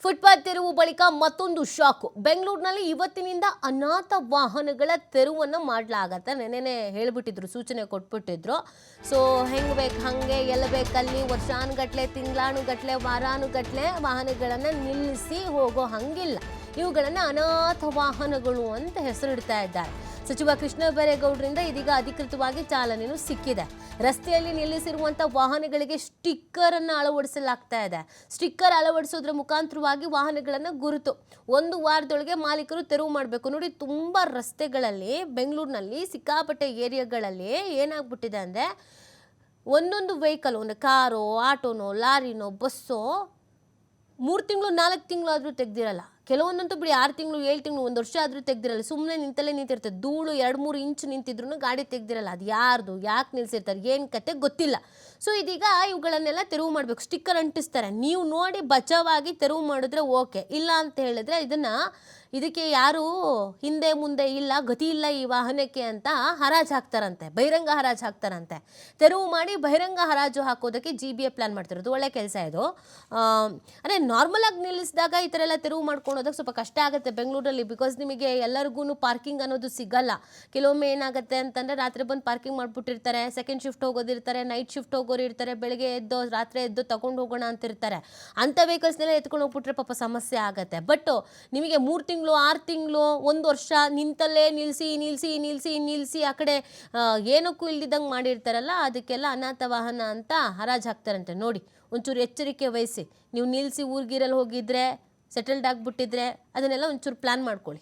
Footpath ತೆರವು ಬಳಿಕ ಮತ್ತೊಂದು ಶಾಕು. ಬೆಂಗಳೂರಿನಲ್ಲಿ ಇವತ್ತಿನಿಂದ ಅನಾಥ ವಾಹನಗಳ ತೆರವನ್ನು ಮಾಡಲಾಗತ್ತೆ. ನೆನ್ನೆನೇ ಹೇಳಿಬಿಟ್ಟಿದ್ರು, ಸೂಚನೆ ಕೊಟ್ಬಿಟ್ಟಿದ್ರು. ಸೊ ಹೆಂಗೆ ಬೇಕು ಹಾಗೆ ಎಲ್ಲಿ ಬೇಕಲ್ಲಿ ವರ್ಷಾನುಗಟ್ಲೆ, ತಿಂಗಳಾನುಗಟ್ಲೆ, ವಾರಾನುಗಟ್ಲೆ ವಾಹನಗಳನ್ನು ನಿಲ್ಲಿಸಿ ಹೋಗೋ ಹಂಗಿಲ್ಲ. ಇವುಗಳನ್ನು ಅನಾಥ ವಾಹನಗಳು ಅಂತ ಹೆಸರಿಡ್ತಾ ಇದ್ದಾರೆ. ಸಚಿವ ಕೃಷ್ಣ ಬೈರೇಗೌಡರಿಂದ ಇದೀಗ ಅಧಿಕೃತವಾಗಿ ಚಾಲನೆಯೂ ಸಿಕ್ಕಿದೆ. ರಸ್ತೆಯಲ್ಲಿ ನಿಲ್ಲಿಸಿರುವಂಥ ವಾಹನಗಳಿಗೆ ಸ್ಟಿಕ್ಕರ್ ಅನ್ನು ಅಳವಡಿಸಲಾಗ್ತಾ ಇದೆ. ಸ್ಟಿಕ್ಕರ್ ಅಳವಡಿಸೋದ್ರ ಮುಖಾಂತರವಾಗಿ ವಾಹನಗಳನ್ನು ಗುರುತು ಒಂದು ವಾರದೊಳಗೆ ಮಾಲೀಕರು ತೆರವು ಮಾಡಬೇಕು. ನೋಡಿ, ತುಂಬ ರಸ್ತೆಗಳಲ್ಲಿ ಬೆಂಗಳೂರಿನಲ್ಲಿ ಸಿಕ್ಕಾಪಟ್ಟೆ ಏರಿಯಾಗಳಲ್ಲಿ ಏನಾಗ್ಬಿಟ್ಟಿದೆ ಅಂದರೆ, ಒಂದೊಂದು ವೆಹಿಕಲ್, ಒಂದು ಕಾರೋ, ಆಟೋನೋ, ಲಾರಿನೋ, ಬಸ್ಸೋ 3 ತಿಂಗಳು 4 ತಿಂಗಳು ಆದರೂ ತೆಗ್ದಿರಲ್ಲ. ಕೆಲವೊಂದಂತೂ ಬಿಡಿ 6 ತಿಂಗಳು 7 ತಿಂಗಳು 1 ವರ್ಷ ಆದರೂ ತೆಗ್ದಿರಲ್ಲ. ಸುಮ್ಮನೆ ನಿಂತಲ್ಲೇ ನಿಂತಿರ್ತದೆ. ಧೂಳು 2-3 ಇಂಚು ನಿಂತಿದ್ರು ಗಾಡಿ ತೆಗ್ದಿರಲ್ಲ. ಅದು ಯಾರ್ದು, ಯಾಕೆ ನಿಲ್ಸಿರ್ತಾರೆ, ಏನು ಕತೆ ಗೊತ್ತಿಲ್ಲ. ಸೊ ಇದೀಗ ಇವುಗಳನ್ನೆಲ್ಲ ತೆರವು ಮಾಡಬೇಕು. ಸ್ಟಿಕ್ಕರ್ ಅಂಟಿಸ್ತಾರೆ. ನೀವು ನೋಡಿ ಬಚಾವಾಗಿ ತೆರವು ಮಾಡಿದ್ರೆ ಓಕೆ. ಇಲ್ಲ ಅಂತ ಹೇಳಿದ್ರೆ ಇದಕ್ಕೆ ಯಾರು ಹಿಂದೆ ಮುಂದೆ ಇಲ್ಲ, ಗತಿ ಇಲ್ಲ ಈ ವಾಹನಕ್ಕೆ ಅಂತ ಹರಾಜು ಹಾಕ್ತಾರಂತೆ, ಬಹಿರಂಗ ಹರಾಜು ಹಾಕ್ತಾರಂತೆ. ತೆರವು ಮಾಡಿ ಬಹಿರಂಗ ಹರಾಜು ಹಾಕೋದಕ್ಕೆ GBA ಪ್ಲಾನ್ ಮಾಡ್ತಿರೋದು. ಒಳ್ಳೆ ಕೆಲಸ ಇದು. ಅಂದರೆ ನಾರ್ಮಲ್ ಆಗಿ ನಿಲ್ಲಿಸಿದಾಗ ಈ ಥರ ಎಲ್ಲ ತೆರವು ಮಾಡ್ಕೊಳೋದಕ್ಕೆ ಸ್ವಲ್ಪ ಕಷ್ಟ ಆಗುತ್ತೆ ಬೆಂಗಳೂರಲ್ಲಿ. ಬಿಕಾಸ್ ನಿಮಗೆ ಎಲ್ಲರಿಗೂ ಪಾರ್ಕಿಂಗ್ ಅನ್ನೋದು ಸಿಗಲ್ಲ. ಕೆಲವೊಮ್ಮೆ ಏನಾಗುತ್ತೆ ಅಂತಂದರೆ, ರಾತ್ರಿ ಬಂದು ಪಾರ್ಕಿಂಗ್ ಮಾಡಿಬಿಟ್ಟಿರ್ತಾರೆ, ಸೆಕೆಂಡ್ ಶಿಫ್ಟ್ ಹೋಗೋದಿರ್ತಾರೆ, ನೈಟ್ ಶಿಫ್ಟ್ ಹೋಗೋರು ಇರ್ತಾರೆ, ಬೆಳಗ್ಗೆ ಎದ್ದು ರಾತ್ರಿ ಎದ್ದು ತಗೊಂಡು ಹೋಗೋಣ ಅಂತಿರ್ತಾರೆ. ಅಂಥ ವೆಹಿಕಲ್ಸ್ನೆಲ್ಲ ಎತ್ಕೊಂಡು ಹೋಗ್ಬಿಟ್ರೆ ಪಾಪ ಸಮಸ್ಯೆ ಆಗುತ್ತೆ. ಬಟ್ ನಿಮಗೆ 3 ತಿಂಗಳು 6 ತಿಂಗಳು 1 ವರ್ಷ ನಿಂತಲ್ಲೇ ನಿಲ್ಲಿಸಿ ಆ ಕಡೆ ಏನಕ್ಕೂ ಇಲ್ದಿದ್ದಂಗೆ ಮಾಡಿರ್ತಾರಲ್ಲ, ಅದಕ್ಕೆಲ್ಲ ಅನಾಥ ವಾಹನ ಅಂತ ಹರಾಜು ಹಾಕ್ತಾರಂತೆ. ನೋಡಿ, ಒಂಚೂರು ಎಚ್ಚರಿಕೆ ವಹಿಸಿ. ನೀವು ನಿಲ್ಲಿಸಿ ಊರ್ಗಿರಲ್ಲಿ ಹೋಗಿದ್ರೆ, ಸೆಟಲ್ಡ್ ಆಗಿಬಿಟ್ಟಿದ್ರೆ ಅದನ್ನೆಲ್ಲ ಒಂಚೂರು ಪ್ಲ್ಯಾನ್ ಮಾಡ್ಕೊಳ್ಳಿ.